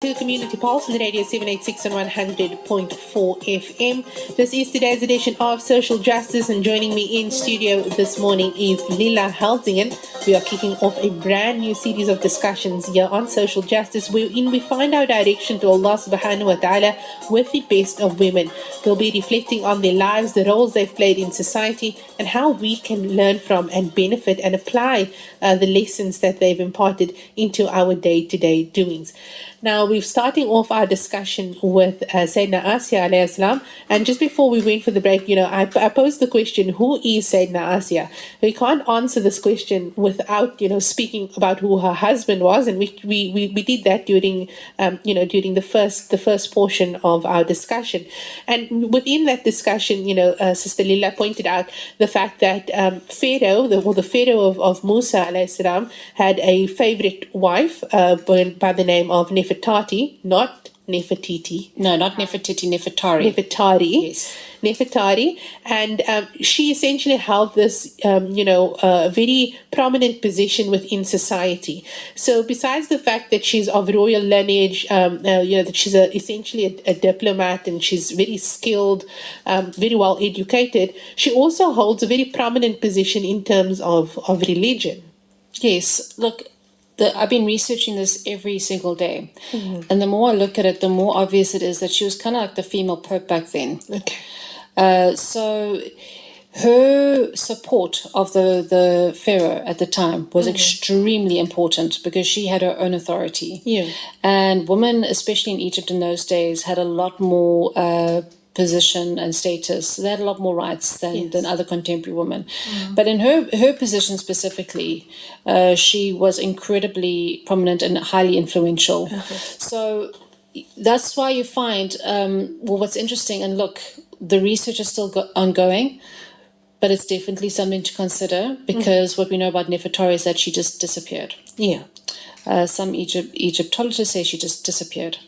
to Community Pulse on the radio 786 and 100.4 FM. This is today's edition of Social Justice, and joining me in studio this morning is Lillah Heldzingen. We are kicking off a brand new series of discussions here on social justice, wherein we find our direction to Allah subhanahu wa ta'ala with the best of women. We'll be reflecting on their lives, the roles they've played in society, and how we can learn from and benefit and apply the lessons that they've imparted into our day-to-day doings. Now, we're starting off our discussion with Sayyidina Aasiyah alayhi salam. And just before we went for the break, I posed the question, who is Sayyidina Aasiyah? We can't answer this question without, speaking about who her husband was. And we did that during the first portion of our discussion. And within that discussion, Sister Lillah pointed out the fact that Pharaoh, the Pharaoh of Musa alayhi salam, had a favorite wife by the name of Nefertari, not Nefertiti. No, not Nefertiti, Nefertari. Nefertari. Yes. Nefertari. And she essentially held this, very prominent position within society. So besides the fact that she's of royal lineage, that she's essentially a diplomat and she's very skilled, very well educated, she also holds a very prominent position in terms of religion. Yes. Look, I've been researching this every single day. Mm-hmm. And the more I look at it, the more obvious it is that she was kind of like the female pope back then. Okay. So her support of the pharaoh at the time was extremely important because she had her own authority. Yeah. And women, especially in Egypt in those days, had a lot more position and status. They had a lot more rights than other contemporary women. Mm. But in her position specifically, she was incredibly prominent and highly influential. Okay. So that's why you find, what's interesting, and look, the research is still ongoing, but it's definitely something to consider because what we know about Nefertari is that she just disappeared. Yeah. Some Egyptologists say she just disappeared.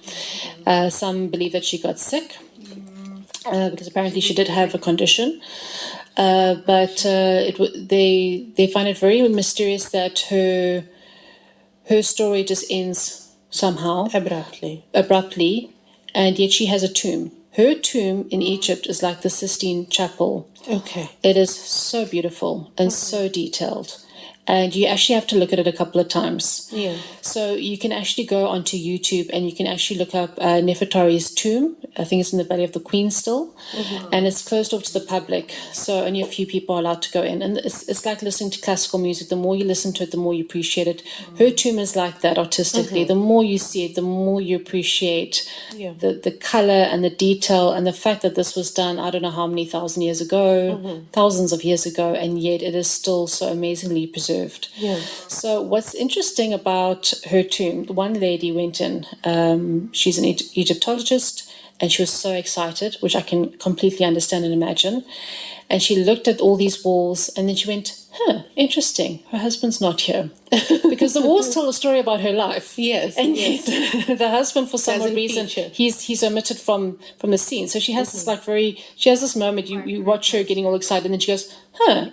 Some believe that she got sick. Because apparently she did have a condition, but they find it very mysterious that her story just ends somehow abruptly, and yet she has a tomb. Her tomb in Egypt is like the Sistine Chapel. Okay, it is so beautiful and so detailed. And you actually have to look at it a couple of times. Yeah. So you can actually go onto YouTube and you can actually look up Nefertari's tomb. I think it's in the Valley of the Queen still. Mm-hmm. And it's closed off to the public. So only a few people are allowed to go in. And it's like listening to classical music. The more you listen to it, the more you appreciate it. Mm-hmm. Her tomb is like that artistically. Mm-hmm. The more you see it, the more you appreciate the color and the detail and the fact that this was done, I don't know how many thousands of years ago, and yet it is still so amazingly preserved. Yeah. So what's interesting about her tomb, one lady went in, she's an Egyptologist, and she was so excited, which I can completely understand and imagine. And she looked at all these walls and then she went, interesting, her husband's not here. Because the walls tell a story about her life. Yes. And yet the husband, for some reason, he's omitted from the scene. So she has she has this moment, you watch her getting all excited and then she goes,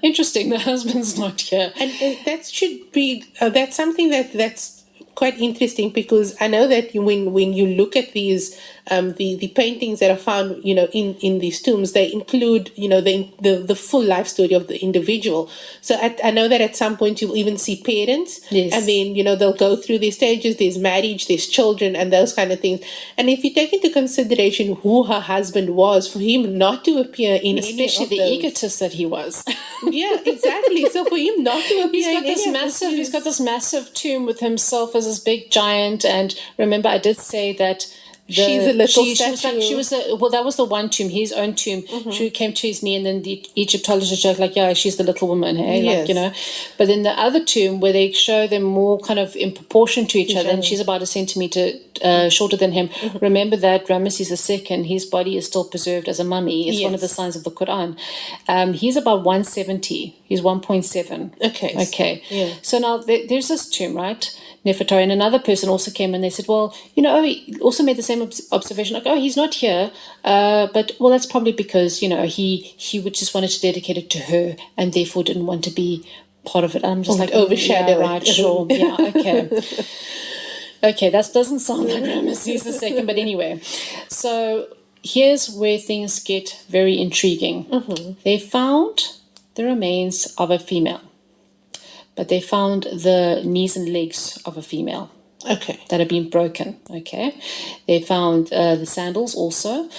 interesting, the husband's not here. And that should be, that's something that's quite interesting, because I know that when you look at these the paintings that are found in these tombs, they include the full life story of the individual. So I know that at some point you'll even see parents, yes. And then they'll go through these stages. There's marriage, there's children, and those kind of things. And if you take into consideration who her husband was, for him not to appear in especially any of the egotist that he was. Yeah, exactly. So for him not to appear he's got this massive tomb with himself as this big giant. And remember, I did say that she's a little statue. That was the one tomb, his own tomb. Mm-hmm. She came to his knee, and then the Egyptologist joked she's the little woman, hey, yes. But then the other tomb where they show them more kind of in proportion to each other, and she's about a centimeter shorter than him. Mm-hmm. Remember that Rameses II, his body is still preserved as a mummy. It's one of the signs of the Quran. He's about 170. He's 1.7. Okay. Yeah. So now there's this tomb, right? Nefertari, and another person also came and they said, he also made the same observation, he's not here, but that's probably because he would just wanted to dedicate it to her and therefore didn't want to be part of it. I'm just overshadow it. Right, sure, yeah, okay. Okay, that doesn't sound like Rameses II, but anyway. So here's where things get very intriguing. They found the remains of a female, but they found the knees and legs of a female. Okay. That had been broken. Okay. They found the sandals also.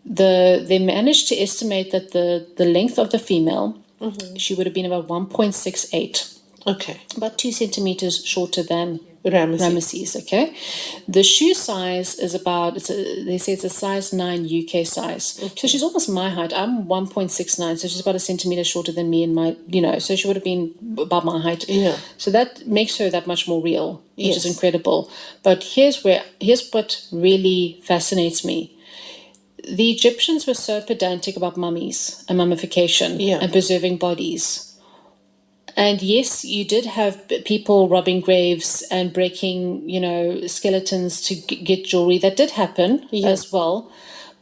They managed to estimate that the length of the female, she would have been about 1.68. Okay. About 2 centimeters shorter than Rameses. Okay. The shoe size is about, they say it's a size 9 UK size. Okay. So she's almost my height. I'm 1.69, so she's about a centimeter shorter than me, and so she would have been about my height. Yeah. So that makes her that much more real, which is incredible. But here's what really fascinates me. The Egyptians were so pedantic about mummies and mummification and preserving bodies. And yes, you did have people robbing graves and breaking, skeletons to get jewelry. That did happen as well.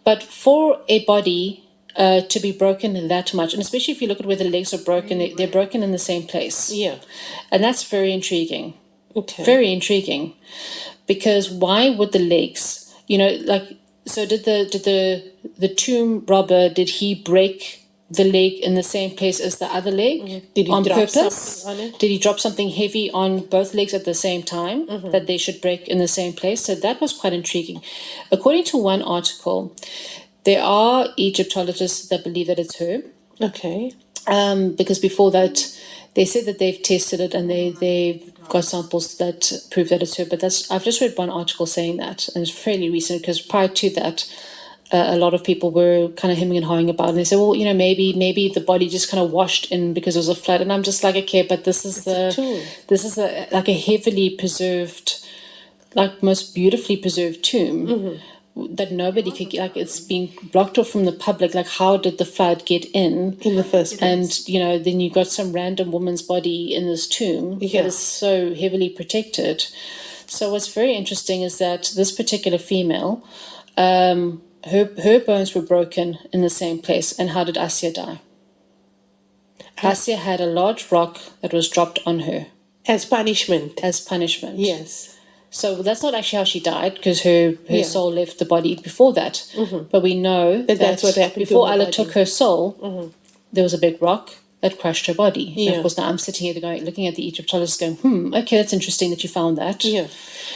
But for a body to be broken that much, and especially if you look at where the legs are broken, they're broken in the same place. Yeah. And that's very intriguing. Okay. Very intriguing. Because why would the legs, so did the tomb robber, did he break the leg in the same place as the other leg? Did he on drop purpose? something on it? Did he drop something heavy on both legs at the same time that they should break in the same place? So that was quite intriguing. According to one article, there are Egyptologists that believe that it's her. Okay. Because before that, they said that they've tested it and they've got samples that prove that it's her. But I've just read one article saying that, and it's fairly recent, because prior to that, a lot of people were kind of hemming and hawing about it. And they said, well, maybe the body just kind of washed in because it was a flood. And I'm just like, okay, but this is like a heavily preserved, like most beautifully preserved tomb that nobody could get. Like, it's being blocked off from the public. Like, how did the flood get in the first place? And then you got some random woman's body in this tomb that is so heavily protected. So what's very interesting is that this particular female, her bones were broken in the same place. And how did Asiyah die? Asiyah had a large rock that was dropped on her. As punishment. Yes. So that's not actually how she died, because her soul left the body before that. But we know that's what happened before to her Allah body. took her soul, there was a big rock that crushed her body. Yeah. And of course, now I'm sitting here looking at the Egyptologists going, okay, that's interesting that you found that. Yeah.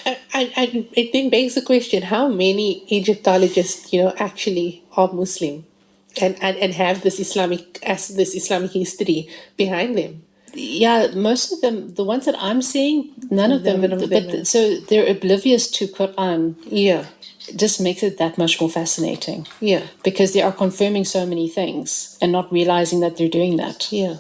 And it then begs the question, how many Egyptologists, actually are Muslim and have this Islamic history behind them? Yeah, most of them, the ones that I'm seeing, none of them. So they're oblivious to Quran. Yeah. Just makes it that much more fascinating. Yeah. Because they are confirming so many things and not realizing that they're doing that. Yeah.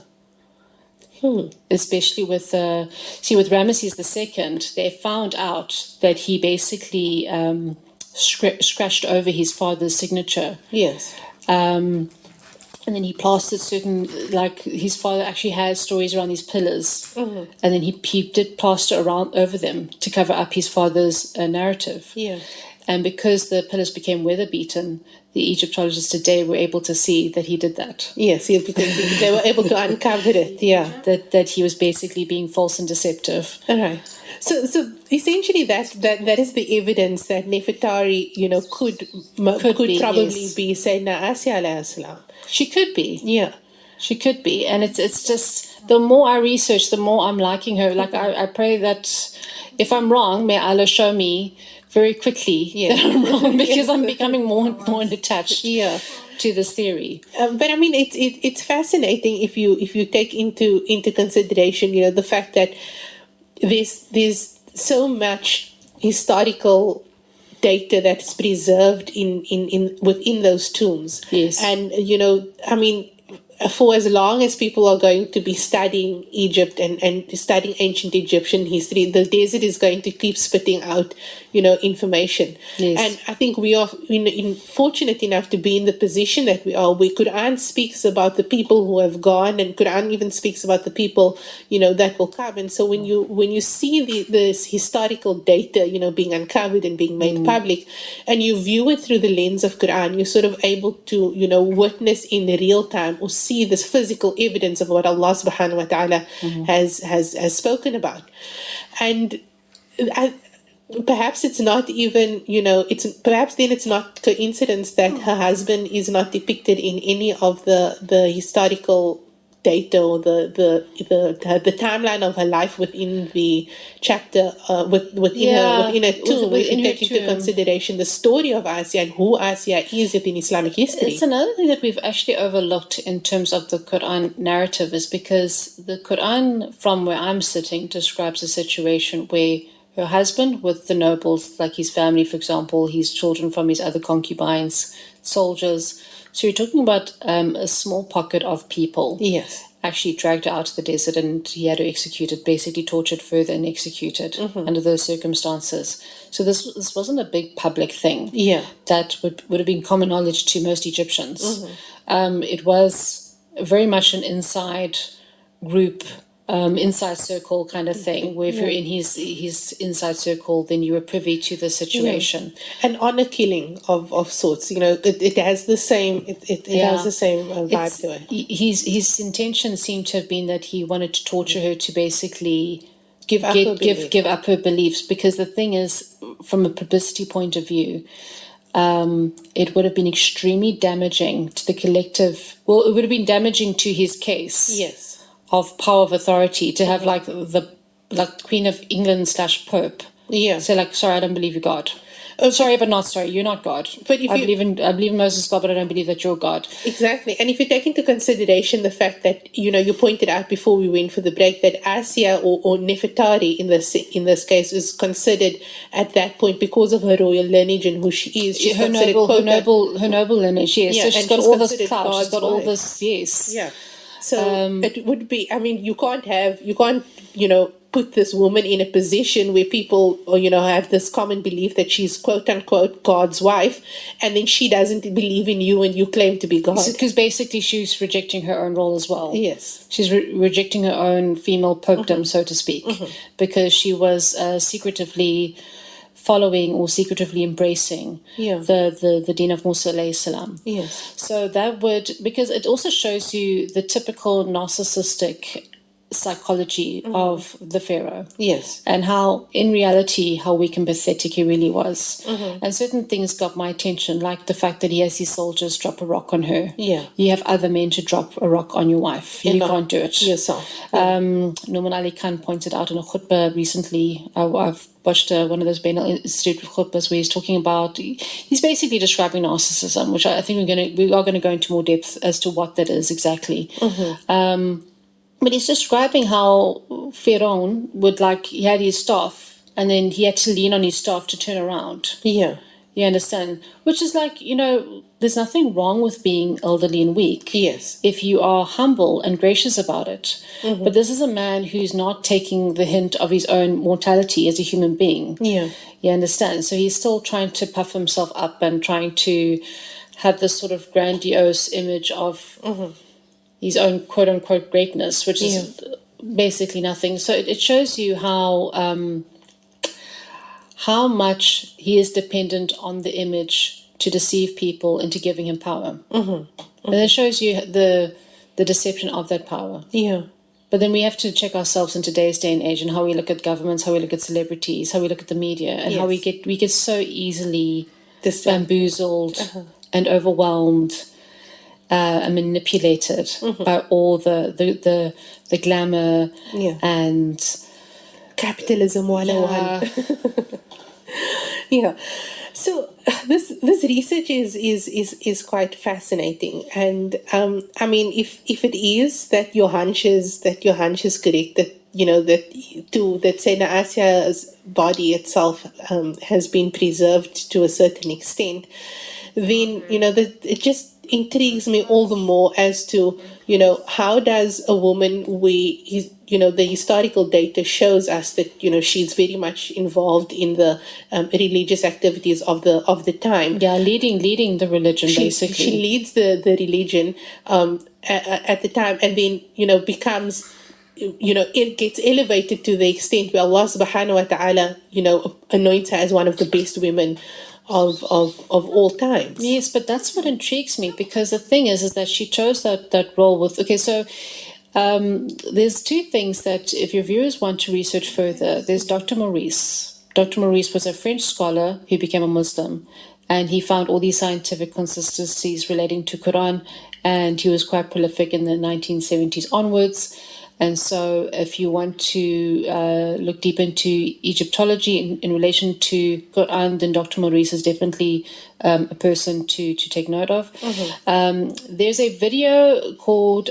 Especially with Rameses II, they found out that he basically scratched over his father's signature. Yes. And then he plastered his father actually has stories around these pillars. And then he did plaster over them to cover up his father's narrative. Yeah. And because the pillars became weather beaten, the Egyptologists today were able to see that he did that. Yes, because they were able to uncover it. Yeah. That he was basically being false and deceptive. All right. So essentially that is the evidence that Nefertari, could probably be Sayyidina Aasiyah alayhi salam. She could be. Yeah. She could be. And it's just, the more I research, the more I'm liking her. Like, I pray that if I'm wrong, may Allah show me very quickly that I'm wrong, because I'm becoming more and more attached to this theory. But I mean, it's fascinating if you take into consideration, the fact that there's so much historical data that's preserved within those tombs. Yes. And I mean, for as long as people are going to be studying Egypt and studying ancient Egyptian history, the desert is going to keep spitting out, information. Yes. And I think we are fortunate enough to be in the position that we are. Quran speaks about the people who have gone, and Quran even speaks about the people, that will come. And so when you see this historical data, being uncovered and being made public, and you view it through the lens of Quran, you're sort of able to, witness in real time or see this physical evidence of what Allah subhanahu wa ta'ala has spoken about. And perhaps it's not even, perhaps then it's not coincidence that her husband is not depicted in any of the historical data or the timeline of her life within the chapter, within her tomb, if you take into consideration the story of Asiyah and who Asiyah is in Islamic history. It's another thing that we've actually overlooked in terms of the Quran narrative, is because the Quran, from where I'm sitting, describes a situation where her husband with the nobles, like his family, for example, his children from his other concubines, soldiers. So you're talking about a small pocket of people. Yes. Actually dragged her out to the desert, and he had her executed, basically tortured further and executed under those circumstances. So this wasn't a big public thing. Yeah. That would have been common knowledge to most Egyptians. It was very much an inside group, inside circle kind of thing, where if you're in his inside circle, then you were privy to the situation. An honor killing of sorts. It has the same. It has the same vibe to it. His intention seemed to have been that he wanted to torture her to basically give up her beliefs. Because the thing is, from a publicity point of view, it would have been extremely damaging to the collective. Well, it would have been damaging to his case. Yes. Of power of authority to have like Queen of England / Pope. Yeah. So sorry, I don't believe you, God. Oh, sorry, but not sorry. You're not God. But I believe in Moses, God, but I don't believe that you're God. Exactly. And if you take into consideration the fact that you pointed out before we went for the break that Aasiyah or Nefertari in this case is considered at that point, because of her royal lineage and who she is, she's her noble lineage. Yes. Yeah, so she's got all this clout. She's got all this. Yes. Yeah. So it would be. I mean, you can't put this woman in a position where people, have this common belief that she's quote unquote God's wife, and then she doesn't believe in you and you claim to be God. Because basically she's rejecting her own role as well. Yes. She's rejecting her own female popedom, so to speak, because she was secretively following or secretively embracing the deen of Musa AS. Yes. So that would, because it also shows you the typical narcissistic psychology of the pharaoh. Yes. And how, in reality, how weak and pathetic he really was. And certain things got my attention, like the fact that he has his soldiers drop a rock on her. Yeah. You have other men to drop a rock on your wife. You can't do it yourself. Nouman Ali Khan pointed out in a khutbah recently. I've watched one of those Bainal Institute khutbahs where he's talking about, he's basically describing narcissism, which I think we are going to go into more depth as to what that is exactly. But he's describing how Firuwn would, he had his staff and then he had to lean on his staff to turn around. Yeah. You understand? Which is there's nothing wrong with being elderly and weak. Yes. If you are humble and gracious about it. But this is a man who's not taking the hint of his own mortality as a human being. Yeah. You understand? So he's still trying to puff himself up and trying to have this sort of grandiose image of his own quote-unquote greatness, which is basically nothing. So it shows you how much he is dependent on the image to deceive people into giving him power. And it shows you the deception of that power. Yeah. But then we have to check ourselves in today's day and age and how we look at governments, how we look at celebrities, how we look at the media, and how we get so easily bamboozled and overwhelmed and manipulated by all the glamour and capitalism 101. Yeah. So this research is quite fascinating, and I mean, if it is that your hunch is correct, that that Sayyidina Asiyah's body itself has been preserved to a certain extent, then that it just intrigues me all the more as to how does a woman the historical data shows us that she's very much involved in the religious activities of the time. Leading the religion. Basically she leads the religion at the time, and then becomes it gets elevated to the extent where Allah subhanahu wa ta'ala anoints her as one of the best women of all times. Yes, but that's what intrigues me, because the thing is that she chose that role with. Okay, so there's two things that if your viewers want to research further, there's Dr. Maurice, Dr. Maurice was a French scholar who became a Muslim, and he found all these scientific consistencies relating to Quran, and he was quite prolific in the 1970s onwards. And so if you want to look deep into Egyptology in relation to Quran, then Dr. Maurice is definitely a person to take note of. There's a video called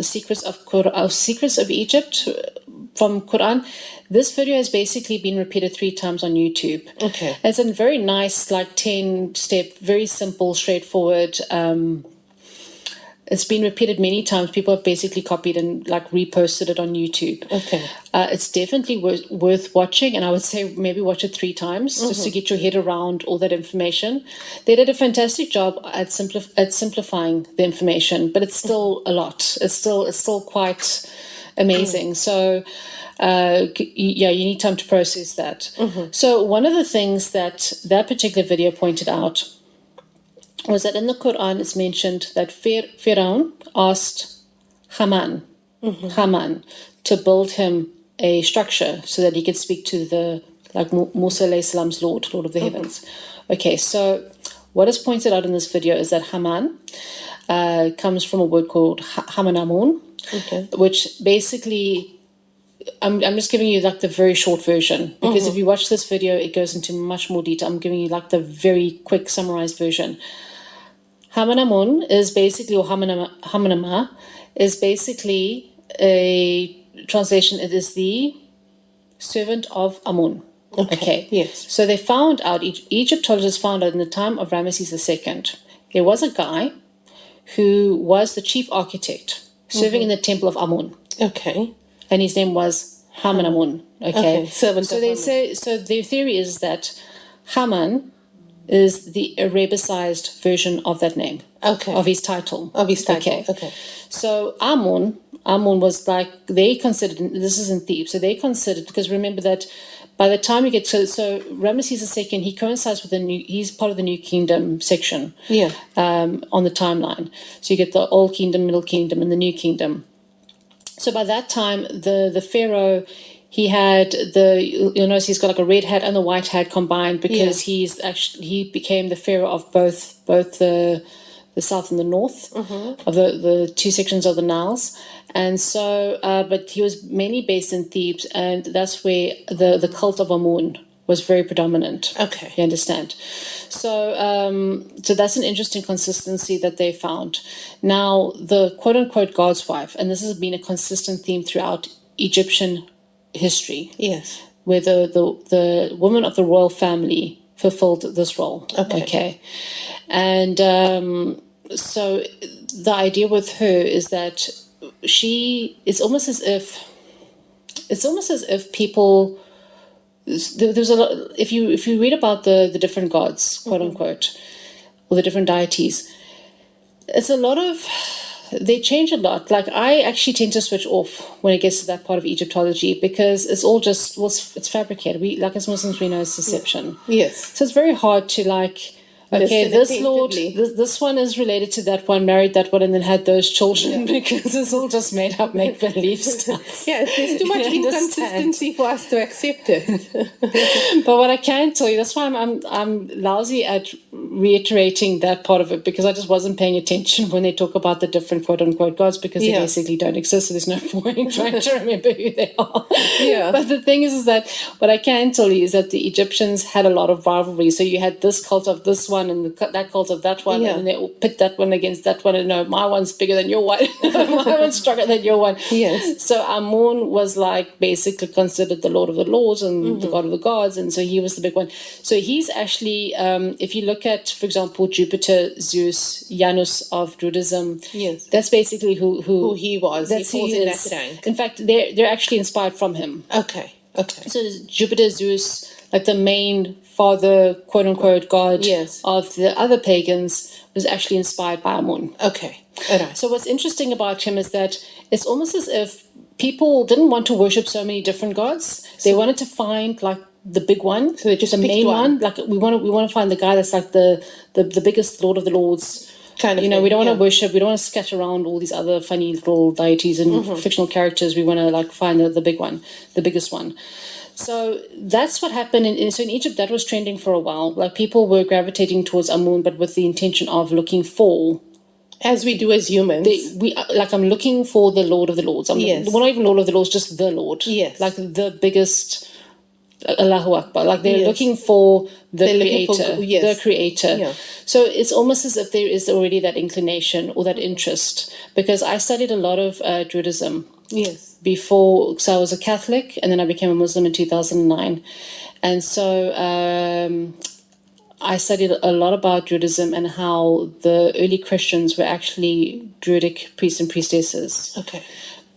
Secrets of Egypt from Quran. This video has basically been repeated 3 times on YouTube. Okay. It's a very nice, like 10-step, very simple, straightforward. It's been repeated many times. People have basically copied and like reposted it on YouTube. Okay. It's definitely worth watching, and I would say maybe watch it 3 times just to get your head around all that information. They did a fantastic job at simplifying the information, but it's still a lot. It's still quite amazing. So you need time to process that. So one of the things that particular video pointed out was that in the Quran it's mentioned that Firuwn asked Haman to build him a structure so that he could speak to the Musa alayhi salam's Lord of the heavens. Okay, so what is pointed out in this video is that Haman comes from a word called Hamanamun, which basically I'm just giving you like the very short version, because if you watch this video it goes into much more detail. I'm giving you like the very quick summarized version. Hamanamun is basically, or Hamanama is basically a translation. It is the servant of Amun. Okay. Yes. So they found out, Egyptologists found out in the time of Rameses II, there was a guy who was the chief architect serving in the temple of Amun. Okay. And his name was Hamanamun. Okay. Servant so of they Amun. say, so their theory is that Haman is the Arabicized version of that name. Okay. Of his title. Okay. So Amun was like, they considered, this is in Thebes, so they considered, because remember that by the time you get so Rameses II, he coincides with he's part of the New Kingdom section. Yeah. On the timeline. So you get the Old Kingdom, Middle Kingdom, and the New Kingdom. So by that time, the pharaoh, he had you'll notice he's got like a red hat and the white hat combined, because he became the pharaoh of both the south and the north of the 2 sections of the Niles. And so, but he was mainly based in Thebes, and that's where the cult of Amun was very predominant. Okay. You understand? So that's an interesting consistency that they found. Now, the quote-unquote God's wife, and this has been a consistent theme throughout Egyptian history. Yes. Where the woman of the royal family fulfilled this role. Okay. And so the idea with her is that it's almost as if people, there's a lot, if you read about the different gods, quote unquote, or the different deities, it's a lot of, they change a lot. Like, I actually tend to switch off when it gets to that part of Egyptology, because it's all just, it's fabricated. We, like, as Muslims, we know it's deception. Yes. So it's very hard to, like, okay, this Lord, this one is related to that one, married that one, and then had those children, because it's all just made up, make-believe stuff. Yeah, there's too much inconsistency for us to accept it. But what I can tell you, that's why I'm lousy at reiterating that part of it, because I just wasn't paying attention when they talk about the different quote-unquote gods, because they basically don't exist, so there's no point trying to remember who they are. Yeah. But the thing is that what I can tell you is that the Egyptians had a lot of rivalry. So you had this cult of this one, and that cult of that one, and they all pit that one against that one, and no, my one's bigger than your one, my one's stronger than your one. Yes. So Amun was like basically considered the Lord of the Lords and the God of the gods, and so he was the big one. So he's actually, if you look at, for example, Jupiter, Zeus, Janus of Judaism, that's basically who he was. He falls in that rank. In fact, they're actually inspired from him. Okay. So Jupiter, Zeus, like the main father, quote-unquote, god of the other pagans, was actually inspired by Amun. Okay. All right. So what's interesting about him is that it's almost as if people didn't want to worship so many different gods. They wanted to find like the big one, so they just the main one. Like we want to find the guy that's like the biggest Lord of the Lords. Kind of we don't want to worship. We don't want to scatter around all these other funny little deities and fictional characters. We want to like find the big one, the biggest one. So that's what happened. So in Egypt, that was trending for a while. Like people were gravitating towards Amun, but with the intention of looking for. As we do as humans. I'm looking for the Lord of the Lords. Yes. Well, not even Lord of the Lords, just the Lord. Yes. Like the biggest, Allahu Akbar. Like they're looking for the Creator. The Creator. Yeah. So it's almost as if there is already that inclination or that interest. Because I studied a lot of Druidism. Yes. Before, so I was a Catholic, and then I became a Muslim in 2009. And so I studied a lot about Druidism and how the early Christians were actually Druidic priests and priestesses. Okay.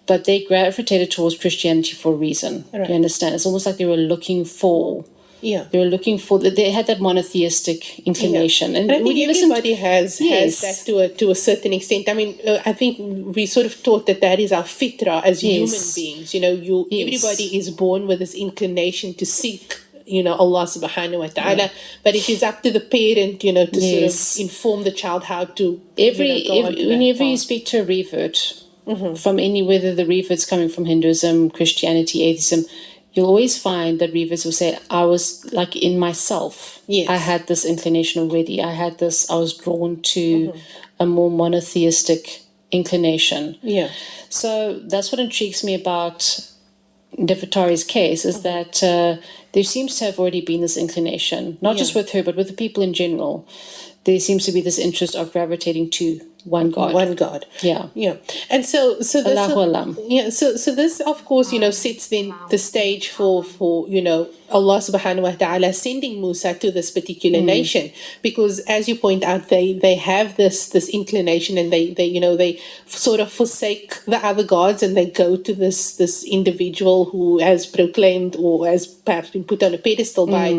But they gravitated towards Christianity for a reason. Right. You understand? It's almost like they were looking for. Yeah. They were looking for. They had that monotheistic inclination. Yeah. And I think everybody has that to a certain extent. I mean, I think we sort of taught that is our fitra as human beings. You know, everybody is born with this inclination to seek, you know, Allah subhanahu wa ta'ala, but it is up to the parent, you know, to sort of inform the child how to whenever you speak to a revert from whether the revert's coming from Hinduism, Christianity, atheism, you'll always find that reverts will say, I was like in myself. Yes. I had this inclination already. I was drawn to a more monotheistic inclination. Yeah. So that's what intrigues me about Nefertari's case is that there seems to have already been this inclination, not just with her, but with the people in general. There seems to be this interest of gravitating to one God. One God. Yeah. Yeah. And so this, Allahu Alam. Yeah. So this, of course, you know, sets then the stage for you know, Allah subhanahu wa ta'ala sending Musa to this particular nation, because as you point out, they have this inclination, and they you know, they sort of forsake the other gods, and they go to this individual who has proclaimed or has perhaps been put on a pedestal by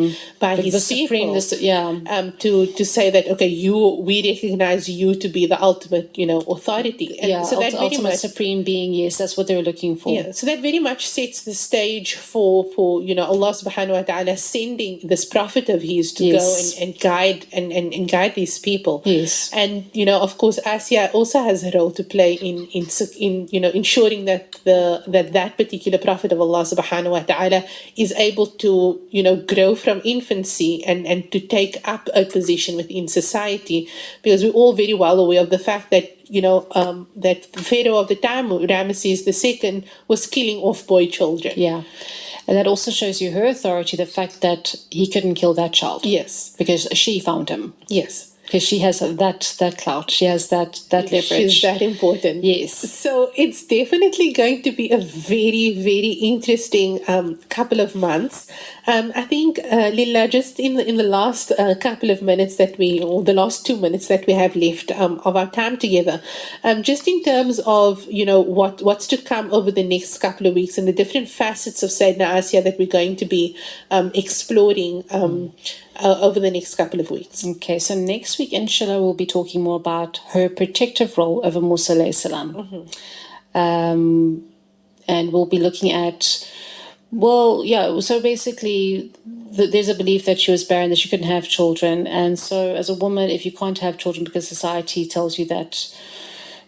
his people, to say that, okay, we recognize you to be the ultimate, you know, authority. And so that ultimate much, supreme being, yes, that's what they were looking for. Yeah, so that very much sets the stage for you know, Allah subhanahu wa ta'ala sending this prophet of his to go and guide and guide these people. Yes. And you know, of course, Asiyah also has a role to play in you know, ensuring that that particular prophet of Allah subhanahu wa ta'ala is able to, you know, grow from infancy and to take up a position within society, because we're all very well aware of the fact that, you know, that the Pharaoh of the time, Rameses II, was killing off boy children. Yeah. And that also shows you her authority, the fact that he couldn't kill that child. Yes. Because she found him. Yes. Because she has that clout. She has that leverage. She's that important. Yes. So it's definitely going to be a very, very interesting couple of months. I think, Lillah, just in the last couple of minutes or the last 2 minutes that we have left of our time together, just in terms of, you know, what's to come over the next couple of weeks and the different facets of Sayyidina Aasiyah that we're going to be exploring over the next couple of weeks. Okay, so next week, inshallah, we'll be talking more about her protective role over Musa alayhi salam. And we'll be looking at, so basically there's a belief that she was barren, that she couldn't have children. And so as a woman, if you can't have children because society tells you that,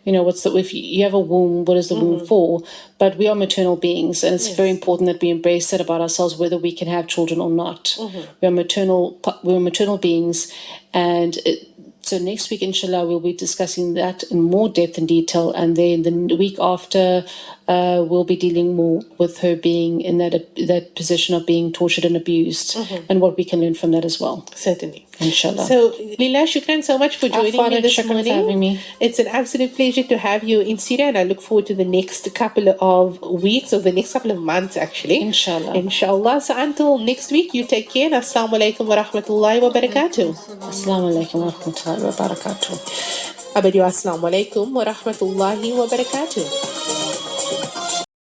you know, if you have a womb, what is the womb for? But we are maternal beings, and it's very important that we embrace that about ourselves, whether we can have children or not. We're maternal beings, and so next week, inshallah, we'll be discussing that in more depth and detail, and then the week after, we'll be dealing more with her being in that position of being tortured and abused, and what we can learn from that as well. Certainly. Inshallah. So, Lillah, shukran so much for joining me this morning. For having me. It's an absolute pleasure to have you in Syria, and I look forward to the next couple of weeks, or the next couple of months, actually. Inshallah. Inshallah. So until next week, you take care. Assalamu alaikum wa rahmatullahi wa barakatuh. Assalamu alaikum wa rahmatullahi wa barakatuh. Abadi wa assalamu alaikum wa rahmatullahi wa barakatuh.